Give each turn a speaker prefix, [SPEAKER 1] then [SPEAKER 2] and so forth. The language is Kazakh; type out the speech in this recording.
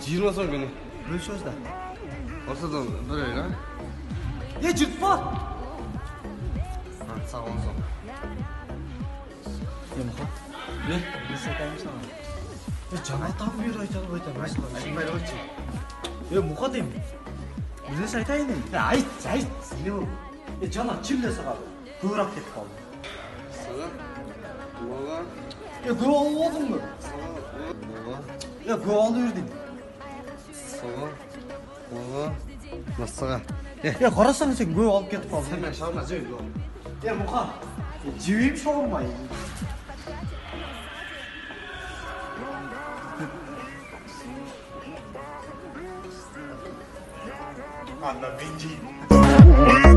[SPEAKER 1] Жиырмасың күні.
[SPEAKER 2] Бөлшөз да.
[SPEAKER 1] Осыдан бір ай, а?
[SPEAKER 2] Жүртпа!
[SPEAKER 1] Саған соң.
[SPEAKER 2] Мұқа?
[SPEAKER 1] Не?
[SPEAKER 2] Біз айтайым саған. Жаңа там бері айтады.
[SPEAKER 1] Айтпай қойшы.
[SPEAKER 2] Мұқа деймін. Біз айтайын деймін. Айт. Не бұл? Жаңа чимде саған. Көбірек кетіп қалды.
[SPEAKER 1] Саған? Оған?
[SPEAKER 2] Көп алып олдың ба?
[SPEAKER 1] Оған?
[SPEAKER 2] Көп алып жүрдің.
[SPEAKER 1] Саған? Оған? Насыға?
[SPEAKER 2] Қарасаң сен көп алып кетіп қалдың.
[SPEAKER 1] Сен мен шауырма жөйді.
[SPEAKER 2] Мұқа, жеуейм шауырмай.
[SPEAKER 3] Anda, Benji.